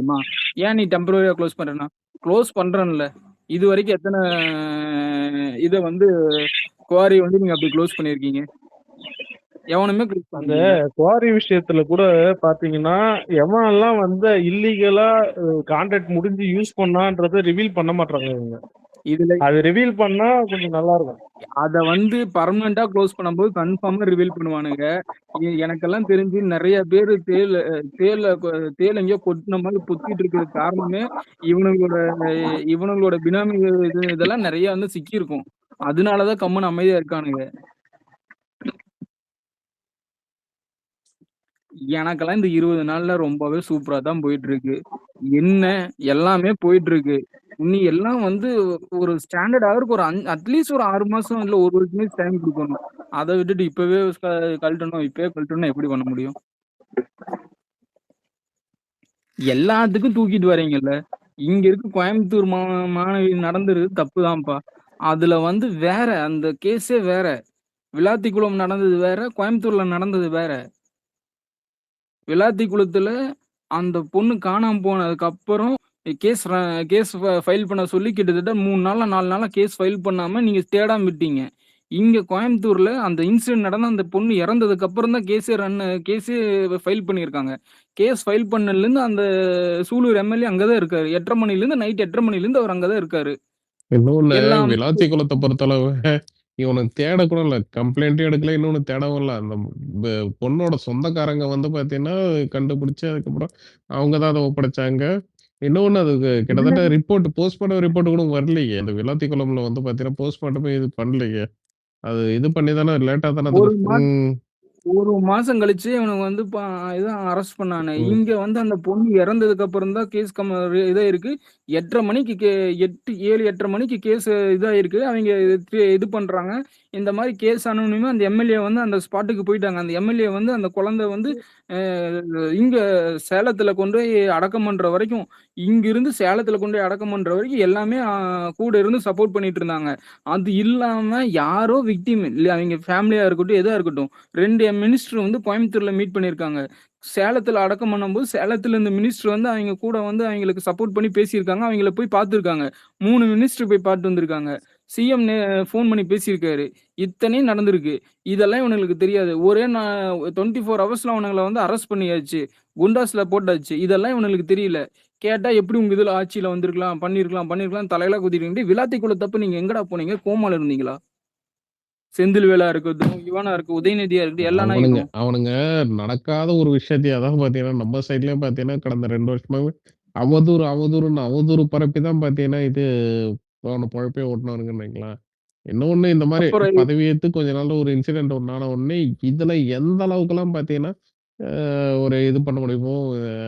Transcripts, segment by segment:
முடியுமா? ஏன் நீ டெம்பரரியா க்ளோஸ் பண்றேன்னா, க்ளோஸ் பண்றேன்ல. இதுவரைக்கும் எத்தன இத வந்து குவாரி வந்து நீங்க அப்படி க்ளோஸ் பண்ணியிருக்கீங்க? எவனுமே க்ளோஸ் அந்த பண்ணதில்லல்ல. குவாரி விஷயத்துல கூட பாத்தீங்கன்னா, எவனெல்லாம் வந்து இல்லீகலா கான்ட்ராக்ட் முடிஞ்சு யூஸ் பண்ணான்றத ரிவீல் பண்ண மாட்றாங்க இவங்க. இதுல அது ரிவீல் பண்ணா கொஞ்சம் நல்லா இருக்கும். அத வந்து பெர்மனன்ட்டா க்ளோஸ் பண்ணும்போது கன்ஃபார்மா ரிவீல் பண்ணுவானுங்க. எனக்கெல்லாம் தெரிஞ்சு நெறைய பேரு தேள் எங்கேயோ கொட்டுன மாரி பொத்திட்டு இருக்கிறதுக்கு காரணமே, இவனுங்களோட இவனுங்களோட பினாமிகள் இதெல்லாம் நெறைய வந்து சிக்கியிருக்கும். அதனால தான் கம்முனு அமைதியா இருக்கானுங்க. எனக்கெல்லாம் இந்த 20 நாள்ல ரொம்பவே சூப்பரா தான் போயிட்டுருக்கு. என்ன எல்லாமே போயிட்டுருக்கு. இனி எல்லாம் வந்து ஒரு ஸ்டாண்டர்ட் ஆகறதுக்கு ஒரு அட்லீஸ்ட் ஒரு 6 மாசம் இல்ல 1 வருஷமாச்சும் டைம் குடுக்கணும். அத விட்டுட்டு இப்பவே கழட்டணும், இப்பவே கழட்டணும்னா எப்படி பண்ண முடியும்? எல்லாத்துக்கும் தூக்கிட்டு வரீங்கல்ல. இங்க இருக்க கோயம்புத்தூர் மாணவி நடந்தது தப்பு தான்ப்பா. அதுல வந்து வேற அந்த கேஸே வேற. விளாத்திக்குளம் நடந்தது வேற, கோயம்புத்தூர்ல நடந்தது வேற. விளாத்திக்குளத்துல அந்த பொண்ணு காணாம போனதுக்கு அப்புறம் கேஸ் கேஸ் ஃபைல் பண்ண சொல்லி கிட்டத்தட்ட 3 நாளா, 4 நாளா கேஸ் ஃபைல் பண்ணாம நீங்க தேடாம விட்டீங்க. இங்க கோயம்புத்தூர்ல அந்த இன்சிடென்ட் நடந்து அந்த பொண்ணு இறந்ததுக்கு அப்புறம் தான் கேஸே ஃபைல் பண்ணியிருக்காங்க. கேஸ் ஃபைல் பண்ணதுலருந்து அந்த சூலூர் எம்எல்ஏ அங்க தான் இருக்காரு. 8:30 மணிலேருந்து நைட் 8:30 மணிலேருந்து அவர் அங்க தான் இருக்காரு. இன்னொன்னு எல்லாம் விளாத்திக்குளத்த பொறுத்தளவு இவனுங்க தேட கூட இல்ல. கம்ப்ளைண்ட்டும் எடுக்கல. இன்னொன்னு தேடவும் இல்ல. அந்த ப பொண்ணோட சொந்தக்காரங்க வந்து பாத்தீங்கன்னா, கண்டுபிடிச்சு அதுக்கப்புறம் அவங்க தான் அத ஒப்படைச்சாங்க. இன்னொன்னு அது இல்ல கிட்டத்தட்ட ரிப்போர்ட் போஸ்ட்மார்டம் ரிப்போர்ட் கூட வரலையே. அந்த விளாத்திக்குளம்ல வந்து பாத்தீங்கன்னா, போஸ்ட்மார்ட்டமே இது பண்ணலையே. அது இது பண்ணி தானே லேட்டா தானே அதுக்கு 1 மாசம் ம், 1 மாசம் கழிச்சு இவனுங்க வந்து இதான் அரெஸ்ட் பண்ணானே. ம். இங்க வந்து அந்த பொண்ணு இறந்ததுக்கு அப்புறம் தான் கேஸ் இதாயிருக்கு. 8:30 மணிக்கு 7, 8:30 மணிக்கு கேஸ் இதாயிருக்கு. அவைங்க இது பண்றாங்க. இந்த மாரி கேஸ் ஆனோனயுமே அந்த எம்எல்ஏ வந்து அந்த ஸ்பாட்டுக்கு போயிட்டாங்க. அந்த எம்எல்ஏ வந்து அந்த குழந்தை வந்து அ இங்க சேலத்துல கொண்டு போய் அடக்கம் பண்ற வரைக்கும், இங்கிருந்து சேலத்துல கொண்டு போய் அடக்கம் பண்ற வரைக்கும் எல்லாமே கூட இருந்து சப்போர்ட் பண்ணிட்டு இருந்தாங்க. அது இல்லாம யாரோ விக்டிம் இல்ல அவைங்க ஃபேமிலியா இருக்கட்டும், எதா இருக்கட்டும். 2 மினிஸ்டர் வந்து கோயம்புத்தூர்ல மீட் பண்ணியிருக்காங்க. சேலத்துல அடக்கம் பண்ணும்போது, சேலத்துல இந்த மினிஸ்டர் வந்து அவைங்க கூட வந்து அவைங்களுக்கு சப்போர்ட் பண்ணி பேசியிருக்காங்க. அவைங்கள போய் பார்த்துருக்காங்க. 3 மினிஸ்டர் போய் பார்த்துட்டு வந்திருக்காங்க. சிஎம் ஃபோன் பண்ணி பேசியிருக்காரு. இத்தனையும் நடந்திருக்கு. இதெல்லாம் இவனுங்களுக்கு தெரியாது. ஒரே 24 ஹவர்ஸ்ல அவனுங்கள வந்து அரெஸ்ட் பண்ணியாச்சு. குண்டாஸ்ல போட்டாச்சு. இதெல்லாம் இவனுங்களுக்கு தெரியல. கேட்டா எப்படி உங்க இதுல ஆட்சியில வந்திருக்கலாம், பண்ணியிருக்கலாம் தலையெல்லாம் குத்திட்டு விளாத்திக்குள தப்பு நீங்க எங்கடா போனீங்க? கோமால இருந்தீங்களா? செந்தில்வேலா இருக்கட்டும், இவனா இருக்கட்டும், உதயநிதியா இருக்கட்டும், எல்லா அவனுங்க நாயும். அவனுங்க நடக்காத ஒரு விஷயத்தையும் அதாவது பாத்தீங்கன்னா, நம்ம சைட்லயும் பாத்தீங்கன்னா, கடந்த 2 வருஷமாவே அவதூறுன்னு அவதூறு பரப்பி தான் பாத்தீங்கன்னா, இது அவன பொழப்பே ஓட்டுனானுங்கன்னு வைங்களேன். இன்னொன்னு இந்த மாரி அப்புறம் பதவியேத்து கொஞ்ச நாள்ல ஒரு இன்சிடென்ட் ஒண்ணு ஆன உடனே, இதுல எந்த அளவுக்கெல்லாம் பாத்தீங்கன்னா, ஒரு இது பண்ண முடியுமோ,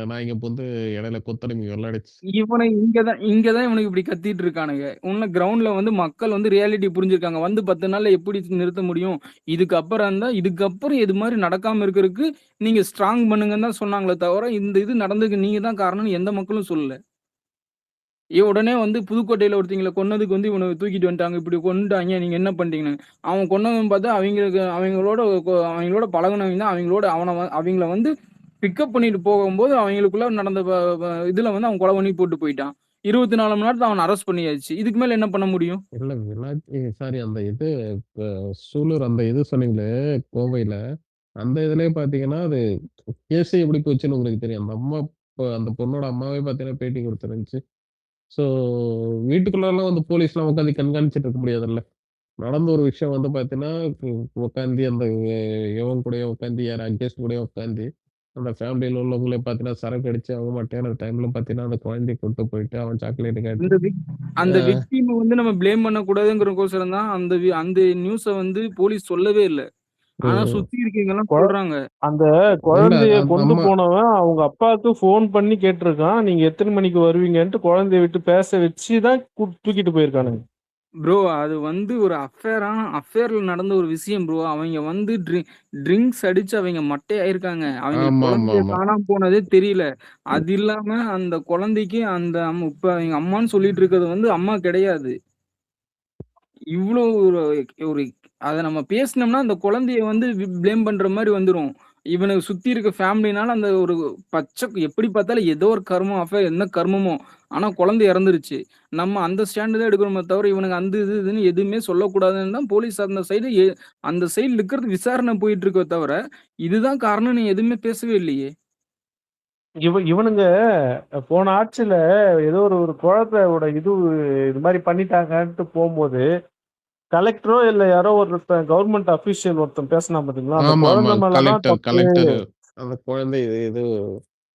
நான் இங்க வந்து இடையில கொத்தடிமை வெள்ளாடிச்சு. இங்க தான் இவனுங்க இப்படி கத்திட்டு இருக்கானுங்க. உன்ன கிரவுண்ட்ல வந்து மக்கள் வந்து ரியாலிட்டி புரிஞ்சிருக்காங்க. வந்து 10 நாள்ல எப்படி நிறுத்த முடியும்? இதுக்கப்புறம் இது மாரி நடக்காம இருக்கறதுக்கு நீங்க ஸ்ட்ராங் பண்ணுங்கன்னு தான் சொன்னாங்களே தவிர, இந்த இது நடந்ததுக்கு நீங்க தான் காரணம்னு எந்த மக்களும் சொல்லல. உடனே வந்து புதுக்கோட்டையில ஒருத்தங்கள கொன்னதுக்கு வந்து இவன தூக்கிட்டு வந்துட்டாங்க. இப்படி கொன்னுட்டாய்ங்க. நீங்க என்ன பண்றீங்கன்னு. அவன் கொன்னவன் பார்த்தா அவங்களோட பழகுனவங்க தான் அவிங்கள வந்து பிக்கப் பண்ணிட்டு போகும்போது அவங்களுக்குள்ள நடந்த இதுல வந்து அவன் கொலை பண்ணி போட்டு போயிட்டான். 24 மணி நேரத்துல அவன அரெஸ்ட் பண்ணியாச்சு. இதுக்கு மேல என்ன பண்ண முடியும்? இல்ல சாரி அந்த இது இப்ப சூலூர் அந்த இது சொன்னீங்களே கோவையில, அந்த இதுலயே பார்த்தீங்கன்னா, அது கேஸே எப்படி போச்சுன்னு உங்களுக்கு தெரியும். அந்த அம்மா அந்த பொண்ணோட அம்மாவே பார்த்தீங்கன்னா பேட்டி குடுத்துருந்துச்சு. ஸோ வீட்டுக்குள்ளலாம் வந்து போலீஸ்லாம் உட்காந்து கண்காணிச்சுட்டு இருக்க முடியாதுல்ல. நடந்த ஒரு விஷயம் வந்து பார்த்தீங்கன்னா, உட்காந்து அந்த எவன் கூடயோ உட்காந்து யார் அக்யூஸ்ட் கூடயோ உட்காந்து, அந்த ஃபேமிலில உள்ளவங்களே பார்த்தீங்கன்னா, சரக்கு அடிச்சு அவங்க மட்டையான டைம்ல பார்த்தீங்கன்னா, அந்த குழந்தைய கூட்டு போயிட்டு அவன் சாக்லேட் காட்டி இந்த விக் அந்த விக்டிம வந்து நம்ம ப்ளேம் பண்ணக்கூடாதுங்கிறதுக்கோசரம் தான் அந்த நியூஸ வந்து போலீஸ் சொல்லவே இல்ல. ஆனா ம். சுத்தி இருக்கவங்கலாம் கொ சொல்றாங்க. அந்த இல்ல குழந்தைய அந்த கொண்டு அம்மா போனவன் அவங்க அப்பாவுக்கு ஃபோன் பண்ணி கேட்டிருக்கான். நீங்க எத்தன மணிக்கு வருவீங்கன்ட்டு குழந்தைய விட்டு பேச வச்சு தான் தூக்கிட்டு போயிருக்கானுங்க. ப்ரோ அது வந்து ஒரு அஃபேர்ல நடந்த ஒரு விஷயம் ப்ரோ. அவைங்க வந்து ட்ரிங்க்ஸ் அடிச்சு அவைங்க மட்டையாயிருக்காங்க. அவைங்களுக்கு குழந்தைய ஆமாமாமா. காணாம போனதே தெரியல. அது இல்லாம அந்த குழந்தைக்கு அந்த இப்ப எங்க அம்மான்னு சொல்லிட்டு இருக்கிறது வந்து அம்மா கிடையாது. இவ்ளோ ஒரு ஒரு அத நம்ம பேசினோம்னா, அந்த குழந்தைய வந்து ப்ளேம் பண்ற மாரி வந்துரும். இவனுக்கு சுத்தி இருக்க ஃபேமிலினால அந்த ஒரு பச்சை எப்படி பார்த்தாலும் ஏதோ ஒரு கர்மம் அஃபேர் என்ன கர்மமோ, ஆனா குழந்தை இறந்துருச்சு. நம்ம அந்த ஸ்டாண்ட் தான் எடுக்கணுமே தவிர, இவனுக்கு அந்த இதுன்னு எதுவுமே சொல்லக்கூடாதுன்னு தான் போலீஸ் அந்த சைடுல இருக்கிறது விசாரணை போயிட்டு இருக்கே தவிர, இதுதான் காரணம்னு எதுவுமே பேசவே இல்லையே! இவனுங்க போன ஆட்சியில ஏதோ ஒரு குழந்தையோட இது மாதிரி பண்ணிட்டாங்கன்ட்டு போகும்போது, கலெக்டரோ இல்ல யாரோ ஒருத்தன் கவர்மெண்ட் அபிஷியல் ஒருத்தன் பேசினா பாத்தீங்களா, அந்த ஆமா, ஆமா. குழந்தை மேலதான் தப்பு. கலெக்டர் அந்த குழந்தை இது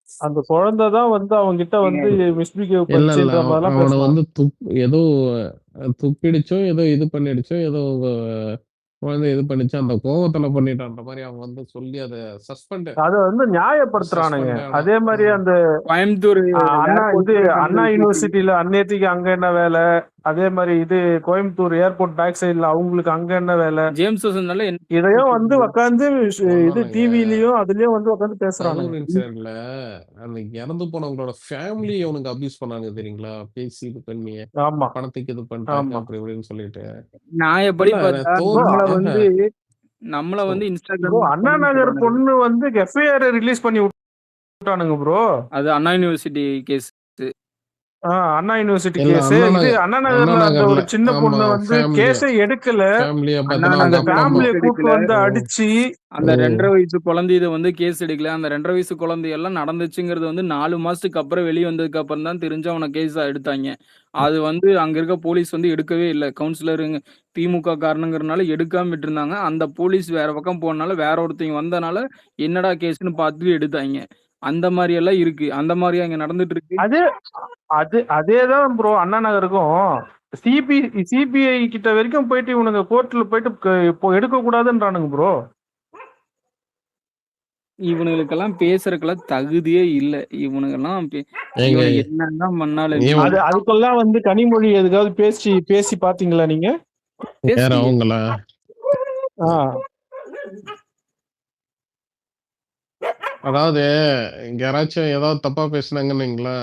அந்த குழந்தை தான் வந்து அவங்க கிட்ட வந்து மிஸ்பிஹேவ் இல்ல, இல்ல. பண்ணுச்சுன்ற மாதிரிலாம் அவன பேசினான். வந்து ஏதோ துப்பிடுச்சோ, ஏதோ இது பண்ணிடுச்சோ, ஏதோ குழந்தை இது பண்ணிச்சு. அந்த கோவத்துல பண்ணிட்டான்ற மாரி அவங்க வந்து சொல்லி அத அத வந்து நியாயப்படுத்துறானுங்க. சஸ்பெண்ட் அதே மாதிரி அந்த கோயம்புத்தூர் அண்ணா ஏர்போர்ட்ல அண்ணா நடந்தது. யூனிவர்சிட்டியில அந்நேத்திக்கு அங்க என்ன வேலை, அதே மாதிரி கோயம்புத்தூர் ஏர்போர்ட் பேக் சைடுல அவங்களுக்கு அங்க என்ன வேலை, ஜேம்ஸ் வசந்தால என்ன இதையும் வந்து உட்காந்து ஒண்ணும் இல்லைங்க. டிவிலயும் அதுலயும் வந்து உட்காந்து பேசுறானுங்க. கரூர் இன்சிடென்ட்ல அன்னைக்கு இறந்து போனவங்களோட ஃபேமிலி அவனுக்கு அபியூஸ் பண்ணாங்க தெரியுங்களா? பேசி இது பண்ணி ஆமா பணத்துக்கு இது பண்ணிட்டாங்க ஆமா அப்படி இப்படின்னு சொல்லிட்டு. நியாயப்படி இல்ல பார்த்தா நம்மள வந்து ப்ரோ, இன்ஸ்டாகிராம் அண்ணா நகர் பொண்ணு வந்து எஃப்ஐஆர் ரிலீஸ் பண்ணி விட்டானுங்க ப்ரோ. அது அண்ணா யூனிவர்சிட்டி கேஸ். அண்ணா யூனிவர்சிட்டி இல்ல, கேஸ். அண்ணா இது நகர் அண்ணா அண்ணா நகர்ல அந்த நகர்ல ஒரு சின்ன ஆமா பொண்ணு வந்து கேஸை எடுக்கல. ஃபேமிலியா அண்ணா பார்த்தா அந்த அவங்க அப்பா அம்மா ஃபேமிலியை கூட்டு எடுக்கல. வந்து அடிச்சு அந்த 2.5 வயசு குழந்தை இதை வந்து கேஸ் எடுக்கல. அந்த 2.5 வயசு குழந்தை எல்லாம் நடந்துச்சுங்கிறது வந்து 4 மாசத்துக்கு அப்புறம் வெளியே வந்ததுக்கு அப்புறம் தான் தெரிஞ்சு அவனை கேஸா எடுத்தாங்க. அது வந்து அங்க இருக்க போலீஸ் வந்து எடுக்கவே இல்லை. கவுன்சிலருங்க திமுக காரணங்கிறனால எடுக்காம விட்டுருந்தாங்க. அந்த போலீஸ் வேற பக்கம் போனால வேற ஒருத்தங்க வந்தனால என்னடா கேஸ்ன்னு பார்த்துட்டு எடுத்தாங்க. அந்த மாதிரி எல்லாம் இருக்கு. அந்த மாதிரி அங்க நடந்துட்டு இருக்கு. அதேதான் ப்ரோ. அண்ணா நகருக்கும் சிபிஐ கிட்ட வரைக்கும் போயிட்டு இவனுங்க கோர்ட்ல போயிட்டு இப்போ எடுக்க கூடாதுன்றானுங்க ப்ரோ. இவனுங்களுக்கெல்லாம் பேசுறதுக்கெல்லாம் தகுதியே இல்ல. இவனுங்கெல்லாம் என்னதான் பண்ணாலும் அதுக்கெல்லாம் வந்து கனிமொழி எதுக்காவது பேசி பாத்தீங்களா நீங்க? அவங்களா அதாவது யாராச்சும் ஏதாவது தப்பா பேசுனாங்கன்னு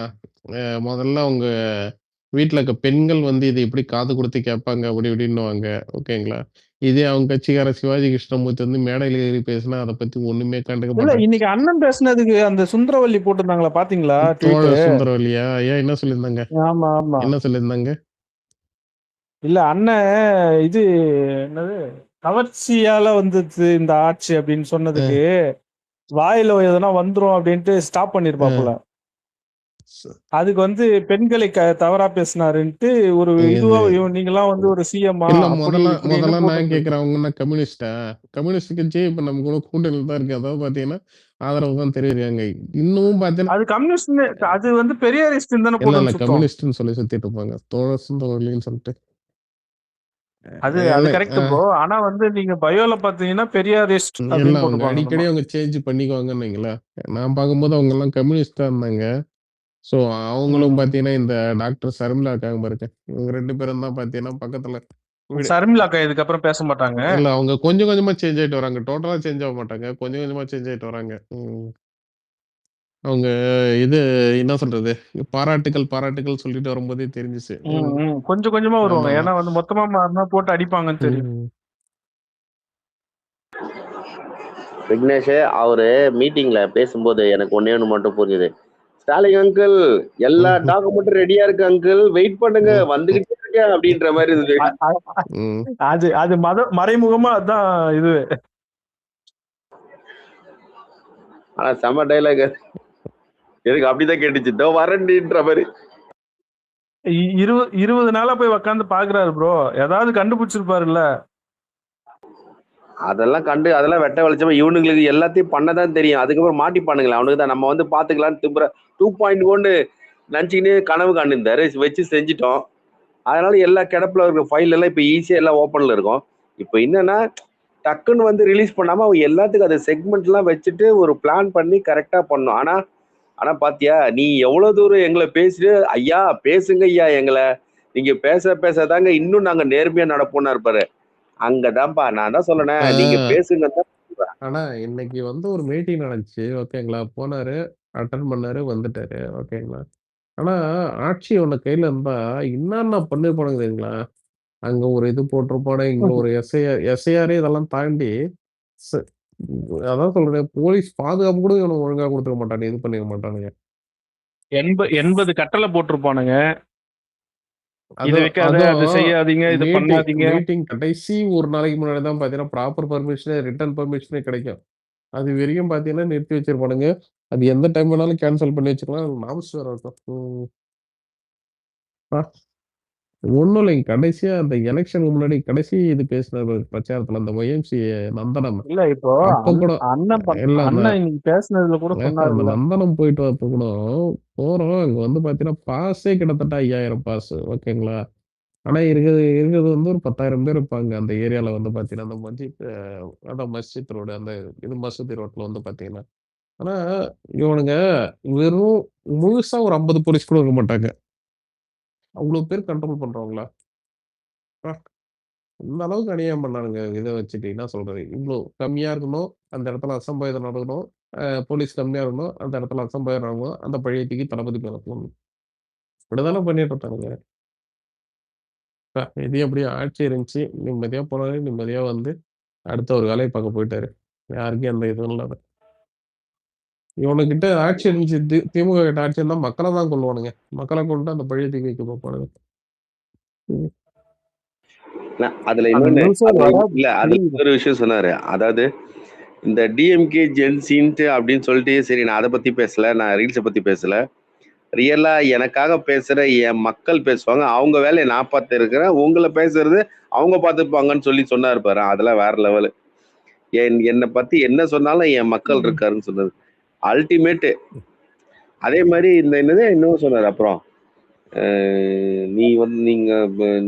முதல்ல அவங்க வீட்டுல இருக்க பெண்கள் வந்து இது எப்படி காது கொடுத்து கேட்பாங்க அப்படி இப்படின்னுவாங்க. ஓகேங்களா? இதே அவங்க கட்சிக்கார சிவாஜி கிருஷ்ணமூர்த்தி வந்து மேடையில ஏறி பேசினா அதை பத்தி ஒண்ணுமே கண்டுக்க மாட்டாங்க. இன்னைக்கு அண்ணன் பேசுனதுக்கு அந்த சுந்தரவல்லி போட்டிருந்தாங்களா பாத்தீங்களா? சுந்தரவல்லியா? ஏன் என்ன சொல்லியிருந்தாங்க? ஆமா ஆமா என்ன சொல்லியிருந்தாங்க? இல்ல அண்ணன் இது என்னது கவர்ச்சியால வந்தது இந்த ஆட்சி அப்படின்னு சொன்னதுக்கு வாயில எதனா வந்துரும் அப்படின்ட்டு ஸ்டாப் பண்ணிருப்பாப்புல. அதுக்கு வந்து பெண்களை தவறா பேசினாருன்ட்டு ஒரு இதுவா நீங்களாம் வந்து ஒரு சிஎம் முதல்ல நான் கேக்குறேன், அவங்க கம்யூனிஸ்டா? கம்யூனிஸ்டுக்கு இப்ப நம்ம கூட கூட்டணியில் தான் இருக்கு. அதாவது பாத்தீங்கன்னா ஆதரவு தான் தெரியுறாங்க. இன்னும் பாத்தீங்கன்னா அது கம்யூனிஸ்ட், அது வந்து பெரியாரிஸ்ட் தானே போட்டு கம்யூனிஸ்ட்னு சொல்லி சுத்திட்டு இருப்பாங்க. தோழர்னு சொல்லிட்டு அது கரெக்ட் ப்ரோ. ஆனா வந்து நீங்க பயோல பாத்தீங்கன்னா பெரியாரிஸ்ட் அடிக்கடி அவங்க சேஞ்ச் பண்ணிக்குவாங்கன்னு வைங்களேன். நான் பார்க்கும்போது அவங்க எல்லாம் கம்யூனிஸ்டா இருந்தாங்க. சோ அவங்களும் பாத்தீங்கன்னா இந்த டாக்டர் சர்மிளா இருக்காங்க பாருங்க, இவங்க 2 பேரும் தான் பாத்தீங்கன்னா பக்கத்துல. சர்மிளாக்கா இதுக்கப்புறம் பேச மாட்டாங்க. இல்ல அவங்க கொஞ்சம் கொஞ்சமா சேஞ்ச் ஆயிட்டு வராங்க. டோட்டலா சேஞ்ச் ஆக மாட்டாங்க. கொஞ்சம் கொஞ்சமா சேஞ்ச் ஆயிட்டு வராங்க. அவங்க இது என்ன சொல்றது, பாராட்டுகள் சொல்லிட்டு வரும்போதே தெரிஞ்சுச்சு. கொஞ்சம் கொஞ்சமா வருவாங்க. ஏன்னா வந்து மொத்தமா மாறினா போட்டு அடிப்பாங்கன்னு தெரியும். விக்னேஷ் அவரு மீட்டிங்ல பேசும்போது எனக்கு ஒன்னே ஒண்ணு மட்டும் புரியுது. ஸ்டாலின் அங்கிள் எல்லா டாக்குமெண்ட்டும் ரெடியா இருக்கு அங்கிள், வெயிட் பண்ணுங்க வந்துகிட்டே இருக்கேன் அப்படின்ற மாதிரி இருந்தது. அது மறைமுகமா அதான் இது. ஆனா செம டைலாக் எனக்கு அப்படிதான் கேட்டுச்சு, இதோ வரேன்ற மாதிரி. 20 நாளா போய் உக்காந்து பாக்குறாரு ப்ரோ, ஏதாவது கண்டுபிடிச்சிருப்பாருல்ல. அதெல்லாம் வெட்ட வெளிச்சமா இவனுங்களுக்கு எல்லாத்தையும் பண்ணதான் தெரியும். அதுக்கப்புறம் மாட்டிப்பானுங்களே அவனுக்கு தான். நம்ம வந்து பாத்துக்கலாம்னு திம்புற 2.1 நினைச்சுக்கினே கனவு காண்டிருந்தாரு, வச்சு செஞ்சிட்டோம். அதனால எல்லா கிடப்புல இருக்க ஃபைல் எல்லாம் இப்ப ஈஸியா எல்லாம் ஓப்பன்ல இருக்கும். இப்ப என்னன்னா டக்குன்னு வந்து ரிலீஸ் பண்ணாம அவங்க எல்லாத்துக்கும் அதை செக்மெண்ட் எல்லாம் வச்சுட்டு ஒரு பிளான் பண்ணி கரெக்டா பண்ணும். ஆனா பாத்தியா, நீ எவ்வளவு தூரம் எங்களை பேசிட்டு ஐயா பேசுங்க ஐயா, எங்களை நீங்க பேசாதாங்க இன்னும் நாங்க நேர்மையா நடப்போம்னா இருப்பாரு. அங்கதான்ப்பா நான் தான் சொன்னேன், நீங்க பேசுங்க. ஆனா இன்னைக்கு வந்து ஒரு மீட்டிங் நடந்துச்சு. ஓகேங்களா? போனாரு, அட்டன் பண்ணாரு, வந்துட்டாரு. ஓகேங்களா? ஆனா ஆட்சி உன்ன கையில இருந்தா என்னென்ன பண்ணிருப்பானுங்க தெரியுங்களா? அங்க ஒரு இது போட்டிருப்பானு, இங்க ஒரு எஸ்ஐஆர் இதெல்லாம் தாண்டி அதான் சொல்றேன், போலீஸ் பாதுகாப்பு கூட இவனுக்கு ஒழுங்கா கொடுத்துக்க மாட்டானுங்க, இது பண்ணிக்க மாட்டானுங்க. 80 கட்டளை போட்டிருப்பானுங்க. இது அதுவும் வைக்காத, அது செய்யாதீங்க, இது பண்ணாதீங்க. மீட்டிங் கடைசி ஒரு நாளைக்கு முன்னாடி தான் பார்த்தீங்கன்னா ப்ராப்பர் பர்மிஷனே, ரிட்டர்ன் பர்மிஷனே கிடைக்கும். அது வரைக்கும் பார்த்தீங்கன்னா நிறுத்தி வச்சிருப்பானுங்க. அது எந்த டைம் வேணாலும் கேன்சல் பண்ணி வச்சுக்கலாம். நாம்ஸ் வேற இருக்கும். ஒன்றும் இல்லைங்க, கடைசியா அந்த எலெக்ஷனுக்கு முன்னாடி கடைசி இது பேசினார் பிரச்சாரத்துல, அந்த ஒய்எம்சிஏ நந்தனம். இல்ல இப்போ அப்ப கூட அண்ணன் இல்ல, அந்த அண்ணன் இன்னைக்கு பேசுனதுல கூட அந்த சொன்னாருல்ல. நந்தனம் போயிட்டு வரப்ப கூட போறோம். அங்க வந்து பாத்தீங்கன்னா பாஸே கிட்டத்தட்ட 5000 பாஸ், ஓகேங்களா. ஆனா இருக்கிறது வந்து ஒரு 10,000 பேர் இருப்பாங்க அந்த ஏரியால. வந்து பாத்தீங்கன்னா அந்த மஸ்ஜித் ரோடு, அந்த இது மசூதி ரோட்ல வந்து பாத்தீங்கன்னா. ஆனா இவனுங்க வெறும் முழுசா ஒரு 50 போலீஸ் கூட இருக்க மாட்டாங்க. அவ்வளவு பேர் கண்ட்ரோல் பண்றவங்களா? அப்பா! இந்த அளவுக்கு அநியாயம் பண்ணானுங்க. இத வச்சுட்டு என்ன சொல்றது? இவ்ளோ கம்மியா இருக்கணும், அந்த இடத்துல அசம்பாவிதம் நடக்கணும். போலீஸ் கம்மியா இருக்கணும், அந்த இடத்துல அசம்பாவிதம் நடக்கணும். அந்த பழிய தூக்கி தளபதி மேல போடணும். இப்படிதானே பண்ணிட்டு இருந்தானுங்க. இது அப்படியே ஆட்சி இருந்துச்சு. நிம்மதியா போனாரு, நிம்மதியா வந்து அடுத்த ஒரு வேலைய பார்க்க போயிட்டாரு. யாருக்கும் எந்த இதுவும் இல்லாம. இவனுகிட்ட ஆட்சி இருந்துச்சு, திமுக கிட்ட ஆட்சி இருந்தா மக்கள தான் கொல்லுவானுங்க. மக்கள கொன்னுட்டு அந்த பழிய தூக்கி வைக்க பார்ப்பானுங்க. ம். அதுல அந்த இன்னொன்னு, நியூஸே அதுல வர இல்ல அதுல புரியுது. இன்னொரு விஷயம் சொன்னாரு. அதாவது இந்த டிஎம்கே ஜென்சின்ட்டு அப்படின்னு சொல்லிட்டு, சரி நான் அதை பத்தி பேசல, நான் ரீல்ஸை பத்தி பேசல, ரியலா எனக்காக பேசுற என் மக்கள் பேசுவாங்க, அவங்க வேலையை நான் பார்த்து இருக்கிறேன், உங்களை பேசுறது அவங்க பார்த்துப்பாங்கன்னு சொல்லி சொன்னாரு பாரு, அதெல்லாம் வேற லெவலு. என்னை பத்தி என்ன சொன்னாலும் என் மக்கள் இருக்காருன்னு சொன்னது அல்டிமேட்டு. அதே மாதிரி இந்த என்னது இன்னும் சொன்னாரு அப்புறம், நீ வந்து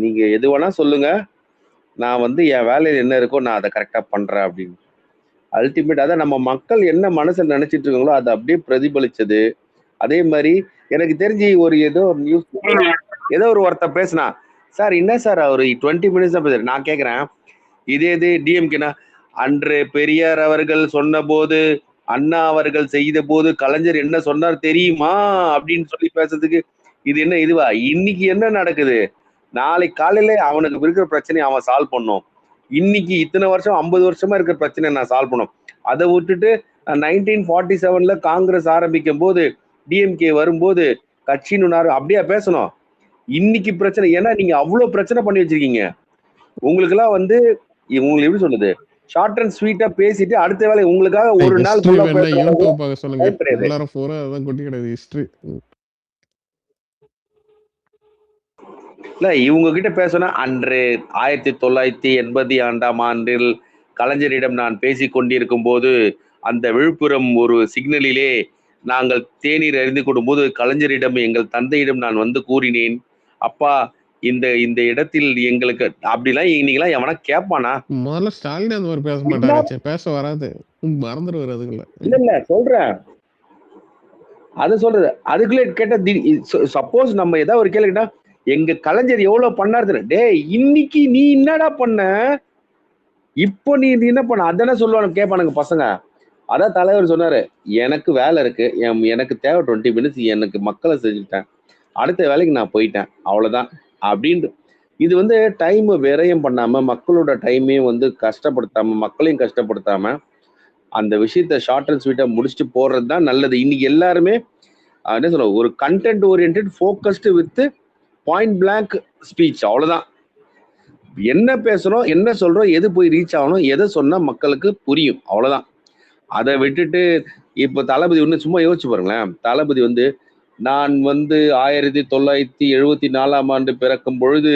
நீங்க எது வேணா சொல்லுங்க, நான் வந்து என் வேலையில் என்ன இருக்கோ நான் அதை கரெக்டா பண்றேன் அப்படின்னு. அல்டிமேட் அதான் நம்ம மக்கள் என்ன மனசுல நினைச்சிட்டு இருக்காங்களோ அதை அப்படியே பிரதிபலிச்சது. அதே மாதிரி எனக்கு தெரிஞ்சு ஏதோ ஒரு நியூஸ், ஏதோ ஒருத்தர் பேசினா, சார் என்ன சார் அவர் 20 மினிட்ஸ் தான் பேசுறாரு. நான் கேட்கிறேன், இது டிஎம்கேனா? அன்று பெரியார் அவர்கள் சொன்ன போது, அண்ணா அவர்கள் செய்த போது கலைஞர் என்ன சொன்னார் தெரியுமா அப்படின்னு சொல்லி பேசுறதுக்கு இது என்ன இதுவா? இன்னைக்கு என்ன நடக்குது? நாளைக்கு காலையில அவனுக்கு இருக்கிற பிரச்சனையை அவன் சால்வ் பண்ணும். இன்னைக்கு இத்தனை வருஷம் 50 வருஷமா இருக்கிற பிரச்சனையை நான் சால்வ் பண்ணும். அதை விட்டுட்டு 1947 காங்கிரஸ் ஆரம்பிக்கும் போது, டிஎம்கே வரும்போது கட்சின்னு அப்படியே பேசணும். இன்னைக்கு பிரச்சனை, ஏன்னா நீங்க அவ்வளவு பிரச்சனை பண்ணி வச்சிருக்கீங்க. உங்களுக்கு எல்லாம் வந்து உங்களுக்கு எப்படி சொல்லுது, ஷார்ட் அண்ட் ஸ்வீட்டா பேசிட்டு அடுத்த வேலை உங்களுக்காக ஒரு நாள் யூடியூப் பார்க்க சொல்லுங்க. எல்லாரும் பூரா அதான் கொட்டி கிடையாது ஹிஸ்டரி. இல்ல இவங்க கிட்ட பேசினா, அன்று 1980 கலைஞரிடம் நான் பேசிக் கொண்டிருக்கும் போது அந்த விழுப்புரம் ஒரு சிக்னலிலே நாங்கள் தேநீர் அறிந்து கொடும் போது கலைஞரிடம் எங்கள் தந்தையிடம் நான் வந்து கூறினேன், அப்பா இந்த இந்த இடத்தில் எங்களுக்கு அப்படிலாம் நீங்களாம் எவனா கேட்பானா? முதல்ல ஸ்டாலின் அந்த மாதிரி பேச மாட்டாரு, பேச வராது, மறந்துடுவாரு. அதுக்குள்ள இல்ல சொல்றேன், அது சொல்றது அதுக்குள்ளே கேட்ட. சப்போஸ் நம்ம ஏதாவது ஒரு கேள்வி கேட்டா, எங்க கலைஞர் எவ்வளவு பண்ணாரு, டே இன்னைக்கு நீ என்னடா பண்ண, இப்போ நீ என்ன பண்ண, அதானே சொல்லுவானு கேட்பானுங்க பசங்க. அதான் தலைவர் சொன்னாரு, எனக்கு வேலை இருக்கு, எனக்கு தேவை 20 மினிட்ஸ், எனக்கு மக்களை செஞ்சுட்டேன், அடுத்த வேலைக்கு நான் போயிட்டேன், அவ்வளவுதான் அப்படின்ட்டு. இது வந்து டைம் விரயம் பண்ணாம, மக்களோட டைமையும் வந்து கஷ்டப்படுத்தாம, மக்களையும் கஷ்டப்படுத்தாம அந்த விஷயத்த ஷார்ட் அண்ட் ஸ்வீட்டா முடிச்சுட்டு போறது தான் நல்லது. இன்னைக்கு எல்லாருமே என்ன சொல்ல, ஒரு content orient, focused with point blank speech, அவ்வளவுதான். என்ன பேசுறோம், என்ன சொல்றோம், எது போய் ரீச் ஆகணும், எதை சொன்னா மக்களுக்கு புரியும், அவ்வளவுதான். அதை விட்டுட்டு இப்ப தளபதி ஒண்ணு சும்மா யோசிச்சு பாருங்களேன். தளபதி வந்து, நான் வந்து 1974 பிறக்கும் பொழுது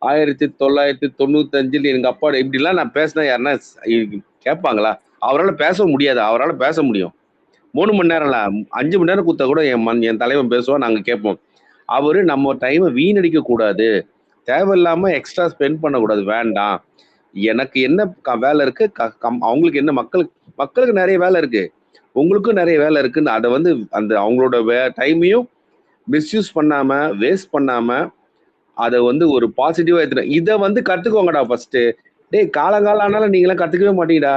1995 எங்க அப்பா இப்படிலாம் நான் பேசினா யாருன்னா கேட்பாங்களா? அவரால் பேச முடியாது. அவரால் பேச முடியும் 3 மணி நேரம் இல்ல, 5 மணி நேரம் கொடுத்தா கூட என் தலைவன் பேசுவான், நாங்க கேட்போம். அவரு நம்ம டைமை வீணடிக்க கூடாது, தேவையில்லாம எக்ஸ்ட்ரா ஸ்பெண்ட் பண்ணக்கூடாது, வேண்டாம், எனக்கு என்ன வேலை இருக்கு, அவங்களுக்கு என்ன, மக்களுக்கு நிறைய வேலை இருக்கு, உங்களுக்கும் நிறைய வேலை இருக்குன்னு அதை வந்து அந்த அவங்களோட டைமையும் மிஸ்யூஸ் பண்ணாம, வேஸ்ட் பண்ணாம அதை வந்து ஒரு பாசிட்டிவா எடுத்துட்டு இதை வந்து கத்துக்கோங்கடா ஃபர்ஸ்ட். டேய் காலங்காலம் ஆனாலும் நீங்களாம் கத்துக்கவே மாட்டீங்கடா.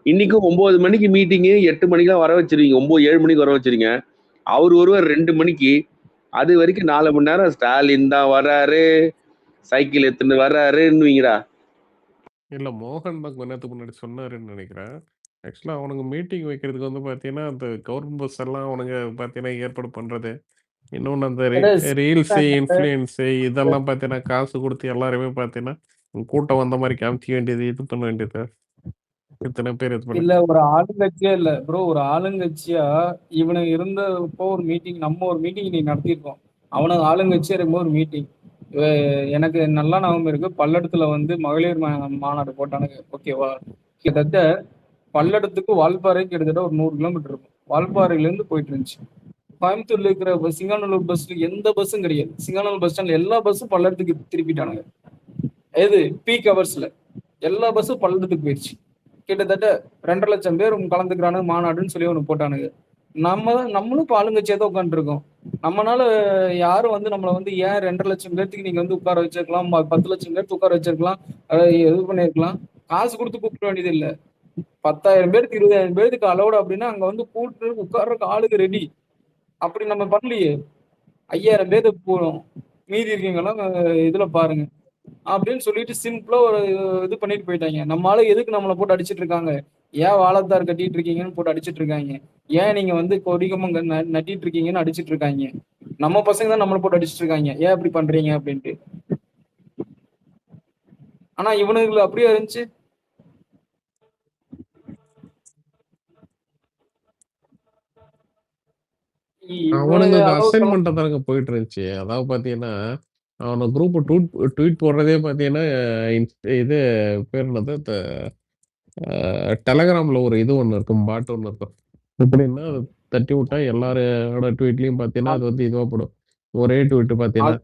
இன்னைக்கும் 9 மணிக்கு மீட்டிங்கு, 8 மணிக்கெல்லாம் வர வச்சிருக்கீங்க, 7 மணிக்கு வர வச்சிருக்கீங்க. அவர் ஒருவர் 2 மணிக்கு, அது வரைக்கும் 4 மணி நேரம் ஸ்டாலின் தான் வர்றாரு, சைக்கிள் எடுத்துன்னு வர்றாருன்னுவீங்கடா. இல்ல மோகன் தான் கொஞ்ச நேரத்துக்கு முன்னாடி சொன்னாருன்னு நினைக்கிறேன். ஆக்சுவலா அவனுங்க மீட்டிங் வைக்கிறதுக்கு வந்து பார்த்தீங்கன்னா, அந்த கவர்மெண்ட் பஸ் எல்லாம் அவனுங்க பார்த்தீங்கன்னா ஏற்பாடு பண்றது. இன்னொன்னு அந்த ரீல்ஸு, இன்ஃப்ளூயன்ஸு இதெல்லாம் பார்த்தீங்கன்னா, காசு குடுத்து எல்லாருமே பார்த்தீங்கன்னா, கூட்டம் வந்த மாரி காமிச்சிக்க வேண்டியது, இது பண்ண வேண்டியது. இத்தனை பேர் இது பண்ண. இல்ல ஒரு ஆளுங்கட்சியா இல்ல ப்ரோ, ஒரு ஆளுங்கட்சியா இவனுங்க இருந்தப்போ ஒரு மீட்டிங், நம்ம ஒரு மீட்டிங் நீ நடத்திருக்கோம். அவனுங்க ஆளுங்கட்சியா இருக்கும்போது ஒரு மீட்டிங் எனக்கு நல்லா ஞாபகம் இருக்கு. பல்லடத்துல வந்து மகளிர் மாநாடு போட்டானுங்க. ஓகேவா? கிட்டத்தட்ட பல்லடத்துக்கு வால்பாறை கிட்டத்தட்ட ஒரு 100 கிலோமீட்டர் இருக்கும். வால்பாறையில இருந்து போயிட்டு இருந்துச்சு. கோயம்புத்தூர்ல இருக்கிற சிங்காநல்லூர் பஸ்ல எந்த பஸ்ஸும் கிடையாது. சிங்காநல்லூர் பஸ் ஸ்டாண்ட்ல எல்லா பஸ்ஸும் பல்லடத்துக்கு திருப்பிட்டானுங்க. எது பீக் ஹவர்ஸ்ல எல்லா பஸ்ஸும் பல்லடத்துக்கு போயிடுச்சு. கிட்டத்தட்ட 2.5 லட்சம் பேர் கலந்துக்கிறானுங்க மாநாடுன்னு சொல்லி ஒன்று போட்டானுங்க. நம்மளும் இப்போ ஆளுங்கட்சியாக தான் உட்காந்துருக்கோம். நம்மளால யாரும் வந்து நம்மளை வந்து ஏன் 2.5 லட்சம் பேர்த்துக்கு நீங்க வந்து உட்கார வச்சிருக்கலாம், 10 லட்சம் பேர்த்து உட்கார வச்சிருக்கலாம், இது பண்ணிருக்கலாம். காசு கொடுத்து கூப்பிட வேண்டியது இல்லை. 10,000 பேருக்கு 20,000 பேருக்கு அலோடு அப்படின்னா அங்க வந்து கூட்டு உட்கார்றதுக்கு ஆளுக்கு ரெடி. அப்படி நம்ம பண்ணலையே. 5,000 பேருக்கு போறோம், மீதி இருக்கீங்களாம் இதுல பாருங்க அப்படின்னு சொல்லிட்டு சிம்பிளா ஒரு இது பண்ணிட்டு போயிட்டாங்க. நம்ம ஆளு எதுக்கு நம்மளை போட்டு அடிச்சிட்டு இருக்காங்க? ஏன் வாழைத்தார் கட்டிட்டு இருக்கீங்கன்னு போட்டு அடிச்சிட்டு இருக்காங்க. ஏன் நீங்க வந்து கொடிகம்பம் நட்டிட்டு இருக்கீங்கன்னு அடிச்சிட்டு இருக்காங்க. நம்ம பசங்க தான் நம்மளை போட்டு அடிச்சிட்டு இருக்காங்க, ஏன் இப்படி பண்றீங்க அப்படின்ட்டு. ஆனா இவனுக்கு அப்படியே இருந்துச்சு. அவனுங்க அந்த அசைன்மெண்ட் தானங்க போயிட்டு இருந்துச்சு. அதாவது பார்த்தீங்கன்னா, அவன குரூப் ட்வீட் போடுறதே பார்த்தீங்கன்னா, இது பேர் என்னது? டெலகிராம்ல ஒரு இது ஒண்ணு இருக்கும். பாட் ஒண்ணு இருக்கும். எப்படின்னா, அத தட்டி விட்டா எல்லாரோட ட்வீட்லயும் பார்த்தீங்கன்னா, அது வந்து இதுவா போடும். ஒரே ட்வீட் பார்த்தீங்கன்னா,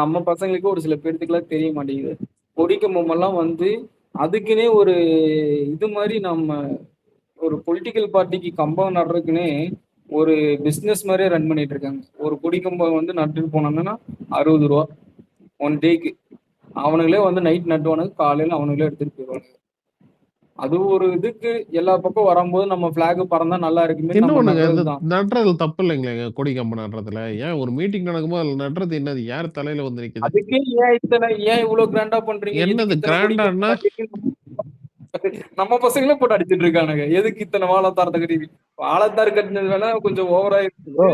நம்ம பசங்களுக்கு ஒரு சில பேர்த்துக்குலாம் தெரிய மாட்டேங்குது. கொடிக்கம்பம் எல்லாம் வந்து அதுக்குன்னே ஒரு இது மாதிரி நம்ம ஒரு பொலிட்டிக்கல் பார்ட்டிக்கு கம்பம் நடுறதுக்குன்னே ஒரு பிசினஸ் மாதிரியே ரன் பண்ணிட்டு இருக்காங்க. ஒரு கொடிக்கம்பம் வந்து நட்டுட்டு போனாங்கன்னா 60 ரூபா 1 டேக்கு. அவனுங்களே வந்து நைட் நட்டுவானுங்க, காலையில அவனுங்களே எடுத்துட்டு போயிடுவாங்க. அது ஒரு இதுக்கு எல்லா பக்கம் வரும்போது நம்ம பிளாக் பறந்தா நல்லா இருக்குமே நம்ம இன்னொன்னுங்க, இந்த நடுறதுதான். நடுறது தப்பு இல்லைங்களேங்க. கொடி கம்பம் நடுறதுல. ஏன் ஒரு மீட்டிங் நடக்கும்போது அதுல நடுறது என்னது? யார் தலையில வந்து நிக்குது? அதுக்கே ஏன் இவ்வளவு கிராண்டா பண்றீங்க? என்னது எதுக்கு இத்தனை கொடி கிராண்டான்னா? நம்ம பசங்களே போட்டு அடிச்சிட்டு இருக்கானுங்க. எதுக்கு இத்தனை வாழைத்தாரத்தை கட்டி? வாழைத்தார் கட்டினது வேணா கொஞ்சம் ஓவரா இருக்கு.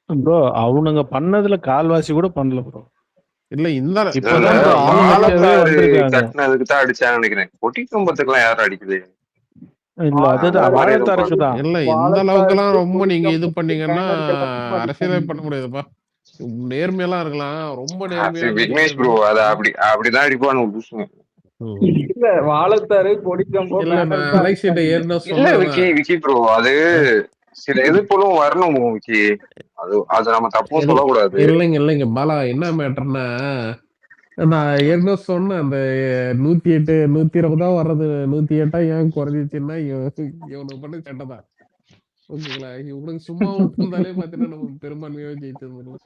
ப்ரோ அவனுங்க பண்ணதுல கால்வாசி கூட பண்ணல ப்ரோ. இல்ல இந்த இப்பதான் ப்ரோ ஆளுங்கட்சியாவே வந்திருக்காங்க. கட்டினதுக்கு தான் அடிச்சாங்கன்னு நினைக்கிறேன். கொடி கம்பத்துக்குலாம் யாரும் அடிக்குது? இல்ல அதுதான் வாழைத்தாருக்கு தான். இல்ல இந்த அளவுக்கு எல்லாம் ரொம்ப நீங்க இது பண்ணீங்கன்னா அரசியலே பண்ண முடியாதுப்பா. நேர்மையெல்லாம் இருக்கலாம். ரொம்ப நேர்மையா விக்னேஷ் ப்ரோ அத அப்படிதான் அடிப்பானு புதுசுங்க. இல்ல வாழைத்தாரு கொடிக்கம்பம் இல்ல நான் அலெக்சிட்ட ஏறினா இல்ல விக்கி ப்ரோ அது சில எதிர்ப்புகளும் வரணும் விக்கி. அது நம்ம தப்பும் சொல்லக்கூடாது. இல்லைங்க பாலா, என்ன மேட்டர்னா நான் ஏற்கனவே சொன்னேன். அந்த 108 120 வர்றது 108 ஏன் குறைஞ்சிச்சுன்னா இவனுக்கு பண்ண சண்டை தான். ஓகேங்களா? இவனுக்கு சும்மா விட்டுருந்தாலே பாத்தீங்கன்னா நம்ம பெரும்பான்மையாவே ஜெயிச்சிருந்தோம்.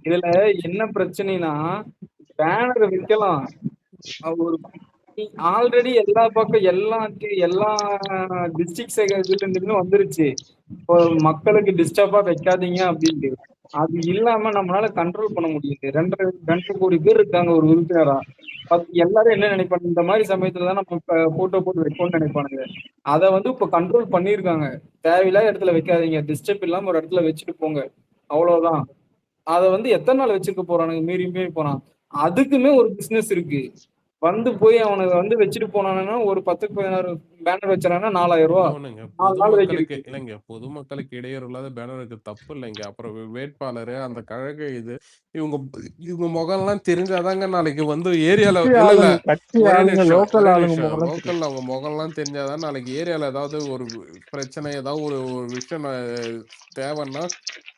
இதுல என்ன பிரச்சனைனா பேனர் வைக்கலாம். ஒரு ஆல்ரெடி எல்லா பக்கம் எல்லா டிஸ்ட்ரிக்ட் வந்துருச்சு. இப்போ மக்களுக்கு டிஸ்டர்பா வைக்காதீங்க அப்படின்ட்டு. அது இல்லாம நம்மளால கண்ட்ரோல் பண்ண முடியுது. 2 கோடி பேர் இருக்காங்க ஒரு உறுப்பினரா. எல்லாரும் என்ன நினைப்பாங்க, இந்த மாதிரி சமயத்துலதான் நம்ம போட்டோ போட்டு வைக்கணும்னு நினைப்பானுங்க. அதை வந்து இப்ப கண்ட்ரோல் பண்ணிருக்காங்க. தேவையில்லாத இடத்துல வைக்காதீங்க, டிஸ்டர்ப் இல்லாம ஒரு இடத்துல வச்சுட்டு போங்க, அவ்வளவுதான். அதை வந்து எத்தனை நாள் வச்சிருக்க போறானுங்க, மீறி போறான். அதுக்குமே ஒரு பிசினஸ் இருக்கு. வந்து போய் அவனுக்கு வந்து வச்சுட்டு போனானுன்னா ஒரு 10-16 பேனர் வச்சானா 4,000 ரூபா. இல்லைங்க, பொதுமக்களுக்கு இடையூறு இல்லாத பேனருக்கு தப்பு இல்லைங்க. அப்புறம் வேட்பாளர் அந்த கழக இது இவங்க முகம் எல்லாம் தெரிஞ்சாதாங்க நாளைக்கு வந்து ஏரியால லோக்கல் அவங்க முகம் எல்லாம் தெரிஞ்சாதான் நாளைக்கு ஏரியால ஏதாவது ஒரு பிரச்சனை, ஏதாவது ஒரு விஷயம் தேவைன்னா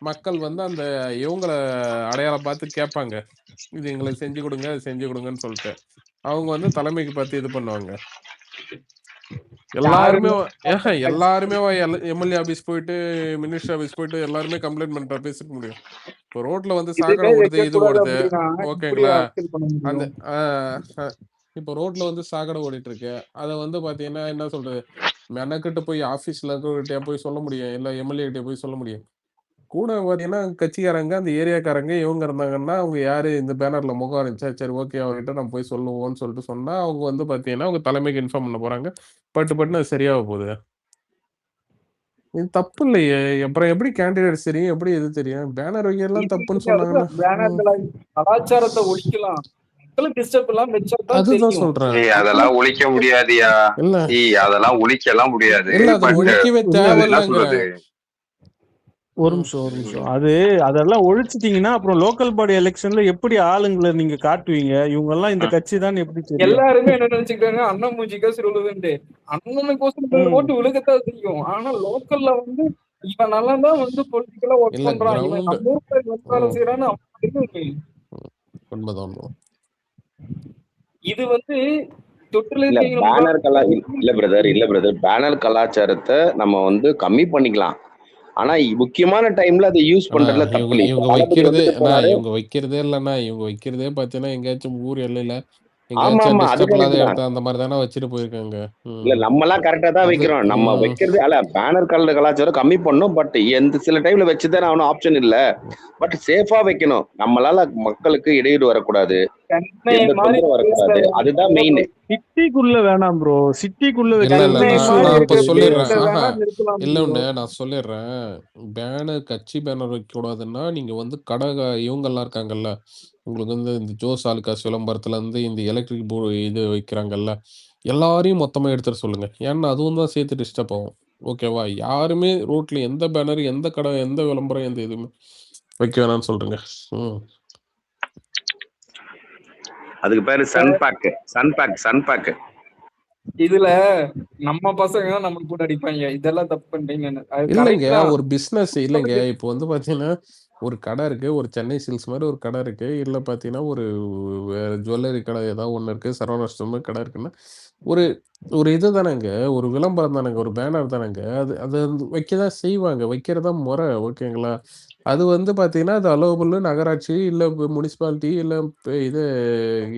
மக்கள் வந்து அந்த இவங்களை அடையாளம் பார்த்து கேட்பாங்க, இது எங்களுக்கு செஞ்சு கொடுங்கன்னு சொல்லிட்டு அவங்க வந்து தலைமைக்கு பார்த்து இது பண்ணுவாங்க. எல்லாருமே எம்எல்ஏ ஆபீஸ் போயிட்டு மினிஸ்டர் ஆபீஸ் போயிட்டு எல்லாருமே கம்ப்ளைண்ட் பண்ணிட்டா பேசிக்க முடியும்? இப்போ ரோட்ல வந்து சாக்கடை ஓடுது, இது ஓடுது, ஓகேங்களா? அந்த இப்போ ரோட்ல வந்து சாக்கடை ஓடிட்டு இருக்கு. அதை வந்து பாத்தீங்கன்னா என்ன சொல்றது, மெனக்கிட்ட போய் ஆபீஸ்ல போய் சொல்ல முடியும், இல்ல எம்எல்ஏ கிட்ட போய் சொல்ல முடியும்? கூட பார்த்தீங்கன்னா, கட்சிக்காரங்க, அந்த ஏரியாக்காரங்க இவங்க இருந்தாங்கன்னா, அவங்க யாரு இந்த பேனர்ல முகம் இருந்துச்சா, சரி ஓகே அவர்கிட்ட நம்ம போய் சொல்லுவோம்ன்னு சொல்லிட்டு சொன்னா, அவங்க வந்து பார்த்தீங்கன்னா, அவங்க தலைமைக்கு இன்ஃபார்ம் பண்ண போறாங்க. பட்டு பட்டுன்னு அது சரியாக போகுது. இது தப்பு இல்லையே! அப்புறம் எப்படி கேண்டிடேட்ஸ் தெரியும்? எப்படி இது தெரியும்? பேனர் வைக்கிறதெல்லாம் இது தப்புன்னு நீங்க சொன்னாங்கன்னா, அதுதான் பேனர்களை கலாச்சாரத்தை ஒழிக்கலாம். மக்களுக்கு டிஸ்டர்ப் இல்லாம வச்சா தான் அதுதான் தெரியும். சொல்றேன். அதெல்லாம் ஒழிக்க முடியாதுயா. இல்ல, அதெல்லாம் ஒழிக்கலாம் முடியாது. இல்ல அது பட் ஒழிக்கவே இல்ல அது என்ன சொல்றது? தேவையில்லங்கிறேன். ஒரு நிமிஷம். அதெல்லாம் ஒழிச்சிட்டீங்கன்னா அப்புறம் லோக்கல் பாடி எலெக்ஷன்ல எப்படி ஆளுங்களை நீங்க காட்டுவீங்க? இவங்க எல்லாம் இந்த கட்சி தான் எப்படி தெரியும்? எல்லாருமே என்ன நினைச்சுக்கிறாங்க, அண்ணன் மூஞ்சி காசு விழுதுன்ட்டு. அண்ணனுக்கோசரம் ஓட்டு விழுகத்தான் செய்யும். ஆனா லோக்கல்ல வந்து இவன் நல்லா தான் வந்து பொலிட்டிக்கலா ஒர்க் இல்ல பண்றான், இவன் கிரவுண்ட் நம்ம ஊர்ல வேலை செய்யறான்னு அவனுக்கு தெரியும். உண்மைதான். இது வந்து தொற்றுல இல்ல இருக்கீங்க. இல்ல பிரதர் பேனர் கலாச்சாரத்தை நம்ம வந்து கம்மி பண்ணிக்கலாம். ஆனா முக்கியமான டைம்ல அதை யூஸ் ஆனா பண்றதுல இவங்க தப்பு இல்லை. இவங்க இப்ப தளபதி வைக்கிறதே வந்துட்டு போனாரு. இவங்க வைக்கிறதே இல்லைண்ணா. இவங்க வைக்கிறதே பார்த்தீங்கன்னா எங்கேயாச்சும் ஊர் எல்லையில ஆமா எங்கேயாச்சும் ஆமா அது டிஸ்டர்ப் இல்லாத கரெக்ட் தான். இடத்த அந்த மாதிரி தானே வச்சுட்டு போயிருக்காங்க. இல்ல நம்ம எல்லாம் கரெக்டா தான் அது வைக்கிறோம். நம்ம வைக்கிறது அல்ல பேனர் கலாச்சாரம் கம்மி பண்ணும். பட் எந்த சில டைம்ல வச்சுதான் அவனும் ஆப்ஷன் இல்ல. பட் சேஃபா வைக்கணும். நம்மளால மக்களுக்கு இடையூறு வரக்கூடாது, சென்னை எந்த மாதிரி தொந்தரவும் வரக்கூடாது. அதுதான் மெயின். சிட்டிக்குள்ள வேணாம் ப்ரோ. சிட்டிக்குள்ள இல்ல இல்ல சென்னை வைக்கிறதுக்கு மாதிரி நான் இப்ப இருக்கிற சொல்லிடுறேன். ஸ்டேட்ல ஆஹா வேணா நிறுத்தலாம் இல்ல bro. ஒண்ணு நான் சொல்லிடுறேன். பேனர் கட்சி பேனர் வைக்கக்கூடாதுன்னா நீங்க வந்து இவங்கெல்லாம் இருக்காங்கல்ல, உங்களுக்கு வந்து இந்த ஜோஸ் ஆலுகாஸ் விளம்பரத்துல இருந்து இந்த எலக்ட்ரிக் இது வைக்கிறாங்கல்ல, எல்லாரையும் மொத்தமா எடுத்துட சொல்லுங்க. ஏன்னா அதுவும் தான் சேர்த்து டிஸ்டர்ப் ஆகும். ஓகேவா? யாருமே ரோட்ல எந்த பேனர், எந்த கடை, எந்த விளம்பரம், எந்த இதுவுமே வைக்க வேணாம்னு சொல்றேங்க. ம். அதுக்கு பேரு சன் பேக். இதுல நம்ம பசங்க தான் நம்ம கூட அடிப்பாங்க. இதெல்லாம் தப்பு பண்றீங்கன்னு. அது இல்லைங்க. கரெக்ட் தான். ஒரு பிசினஸ் இல்லைங்க. இப்போ வந்து பார்த்தீங்கன்னா, ஒரு கடை இருக்கு. ஒரு சென்னை சில்க்ஸ் மாரி ஒரு கடை இருக்கு. இல்ல பார்த்தீங்கன்னா, ஒரு ஜுவல்லரி கடை ஏதாவது ஒண்ணு இருக்கு. சரவணா ஸ்டோர் மாரி கடை இருக்குன்னா, ஒரு ஒரு இது தானேங்க. ஒரு விளம்பரம் தானேங்க. ஒரு பேனர் தானேங்க. அது அது வந்து வைக்க தான் செய்வாங்க. வைக்கிறது தான் முறை. ஓகேங்களா? அது வந்து பார்த்தீங்கன்னா, அது அலோவபுல் நகராட்சி, இல்ல முனிசிபாலிட்டி, இல்ல இது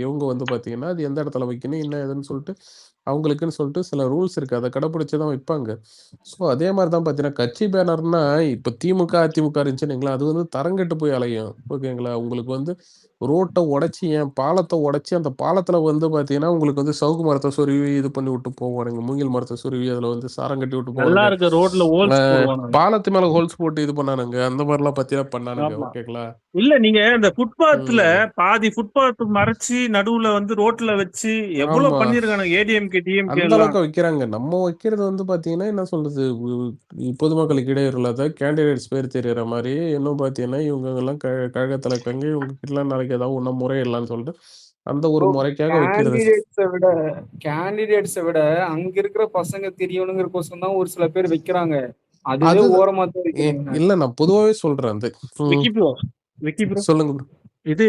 இவங்க வந்து பார்த்தீங்கன்னா, அது எந்த இடத்துல வைக்கணும், என்ன ஏதுன்னு சொல்லிட்டு, அவங்களுக்குன்னு சொல்லிட்டு சில ரூல்ஸ் இருக்கு. அத கடைப்பிடிச்சு தான் வைப்பாங்க. ஸோ, அதே மாரி தான் பார்த்தீங்கன்னா, கட்சி பேனர்னா இப்ப திமுக, அதிமுக இருந்துச்சுன்னு வைங்களேன், அது வந்து தரங்கெட்டு போய் அலையும். ஓகேங்களா? உங்களுக்கு வந்து ரோட்ட உடைச்சு பாலத்த உடைச்சு, அந்த பாலத்துல வந்து பார்த்தீங்கன்னா, உங்களுக்கு வந்து சவுக்கு மரத்த சொருவி இது பண்ணி விட்டு போவானுங்க. மூங்கில் மரத்த சொருவி அதுல வந்து சாரம் கட்டி விட்டு நல்லா போவானுங்க. இருக்க ரோட்ல அ ஹோல்ஸ் போடுவானுங்க. பாலத்து மேல ஹோல்ஸ் போட்டு இது பண்ணானுங்க. அந்த மாரிலாம் பார்த்தீங்கன்னா பண்ணானுங்க. ஆமா. ஓகேங்களா? இல்ல நீங்க இந்த ஃபுட்பாத்ல ம். பாதி ஃபுட்பாத் மறைச்சு நடுவுல வந்து ரோட்ல வச்சு எவ்வளவு ஆமா. பண்ணிருக்கானுங்க ஏடிஎம்கே டிஎம்கே அந்த எல்லாம். அளவுக்கு வைக்கிறாங்க. நம்ம வைக்கிறது வந்து பார்த்தீங்கன்னா, என்ன சொல்றது? பொதுமக்களுக்கு இடையூறு இல்லாத கேண்டிடேட்ஸ் பேர் தெரியற மாரி, இன்னும் பார்த்தீங்கன்னா, இவங்கலாம் கழகத்துல இருக்காங்க. இவங்க கிட்டலாம் நாளைக்கு ஏதாவது ஒண்ணா முறையிடலாம்ன்னு சொல்லிட்டு, அந்த ஒரு முறைக்காக வைக்கிறது. கேண்டிடேட்ஸை விட அங்க இருக்கிற பசங்க தெரியணுங்கிறக்கோசரம் தான் ஒரு சில பேர் வைக்கிறாங்க. அதுவே அது ஓரமா தான் எ வைக்கிறீங்க. இல்ல நான் பொதுவாவே சொல்றேன். விக்கி ப்ரோ சொல்லுங்க ப்ரோ. இது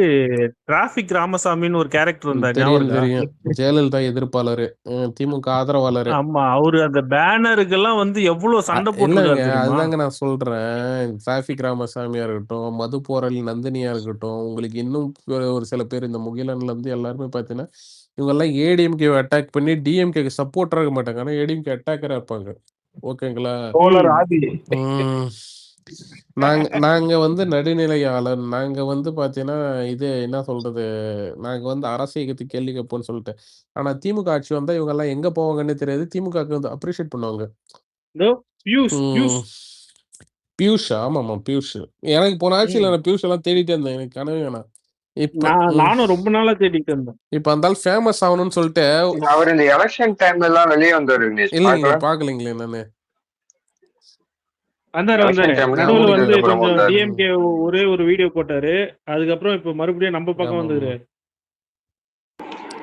டிராபிக் ராமசாமின்னு ஒரு கேரக்டர் இருந்தார், ஞாபகம் தெரியும், இருக்கா? தெரியும். ஜெயலலிதா எதிர்ப்பாளரு. திமுக ஆதரவாளரு. ஆமா, அவரு அந்த பேனருக்கெல்லாம் வந்து எவ்வளவு சண்டை இல்லங்க. போட்டிருக்காரு தெரியுமா? அதுதாங்க நான் சொல்றேன். டிராஃபிக் ராமசாமியா இருக்கட்டும், மது போராளி நந்தினியா இருக்கட்டும், உங்களுக்கு இன்னும் ஒரு சில பேர் இந்த முகிலன்லேருந்து எல்லாருமே பார்த்தீங்கன்னா, இவங்கெல்லாம் ஏடிஎம்கேவ அட்டாக் பண்ணி டிஎம்கேக்கு சப்போர்ட்டரா இருக்க மாட்டாங்க. ஆனா ஏடிஎம்கே அட்டாக்கரா இருப்பாங்க. ஓகேங்களா? தோழர் ஆதி ம். நாங்க நாங்க வந்து நடுநிலையாளர். நாங்க வந்து பார்த்தீங்கன்னா, இது என்ன சொல்றது? நாங்க வந்து அரச இயக்கத்துக்கு கேள்வி கேட்போம்ன்னு சொல்லிட்டு. ஆனா திமுக ஆட்சி வந்தா இவங்கலாம் எங்க போவாங்கன்னே தெரியாது. திமுகவுக்கு வந்து அப்ரிஷியேட் பண்ணுவாங்க. இதோ பியூஷ் ம். பியூஷா? ஆமாமா, பியூஷ். எனக்கு போன ஆட்சியில ம். நான் பியூஷ் எல்லாம் தேடிட்டே இருந்தேன். எனக்கு கனவே வேணாம். இப்ப நானும் ரொம்ப நாளா தேடிட்டு இருந்தேன். இப்ப அந்த ஆள் ஃபேமஸ் ஆகணும்னு சொல்லிட்டு அவர் இந்த எலெக்ஷன் டைம்ல எல்லாம் வெளியே வந்தாரு விக்னேஷ். இல்லைங்களே, பார்க்கல? பார்க்கலைங்களே நானு. வந்தாரு எலெக்ஷன் டைம்ல நடுவுல வந்து முடிஞ்சதுக்கு அப்புறம் கொஞ்சம் வந்தாரு. டிஎம்கே ஒரே ஒரு வீடியோ போட்டாரு. அதுக்கப்புறம் இப்ப மறுபடியும் நம்ம பக்கம் ஆமாமா. வந்துரு.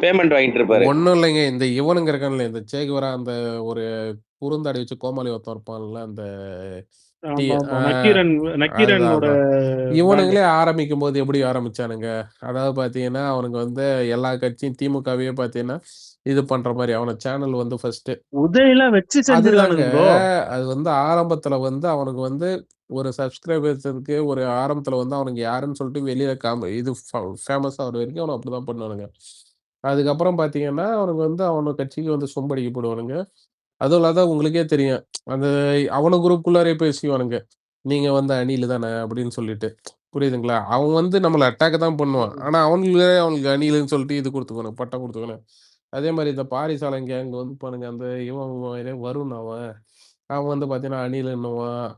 பேமெண்ட் வாங்கிட்டு இருப்பாரு. ஒண்ணும் இல்லைங்க. இந்த இவனுங்க இருக்கான்ல, இந்த சேகுவரா அந்த ஒரு குறுந்தாடி வச்சு கோமாளி ஒருத்தன் இருப்பான்ல, அந்த டி ஆமா ஆமா, ஆ நக்கீரனோட அதான். பேண்ட். இவனுங்களே ஆரம்பிக்கும்போது எப்படி ஆரம்பிச்சானுங்க? அதாவது பார்த்தீங்கன்னா, அவனுங்க வந்து எல்லா கட்சியும் திமுகவையே பார்த்தீங்கன்னா, இது பண்ற மாரி அவன சேனல் வந்து ஃபர்ஸ்ட்டு உதயெல்லாம் வச்சு அதுதாங்க. செஞ்சிருக்கானுங்க ப்ரோ. அது வந்து ஆரம்பத்துல வந்து அவனுக்கு வந்து ஒரு சப்ஸ்கிரைபர்ஸுக்கு ஒரு ஆரம்பத்துல வந்து அவனுங்க யாருன்னு சொல்லிட்டு வெளியில இது ஃபேமஸ் ஆகுற வரைக்கும் அவன அப்படிதான் பண்ணுவானுங்க. அதுக்கப்புறம் பார்த்தீங்கன்னா, அவனுக்கு வந்து அவன கட்சிக்கு வந்து சொம்படிக்க போடுவானுங்க. அதுவும் இல்லாத உங்களுக்கே தெரியும். அந்த அவன குரூப்குள்ளாரயே பேசிக்குவானுங்க. நீங்க வந்து அணில் தானே அப்படின்னு சொல்லிட்டு. புரியுதுங்களா? அவன் வந்து நம்மள அட்டாக் தான் பண்ணுவான். ஆனா அவனுக்கு அணிலுன்னு சொல்லிட்டு இது குடுத்துக்கணும், பட்டம் குடுத்துக்கணும். அதே மாரி இந்த பாரிசாலன் கேங் வந்து பாருங்க, அந்த இவன் வருண் அவன் வந்து பார்த்தீங்கன்னா, அணிலுன்னுவான்.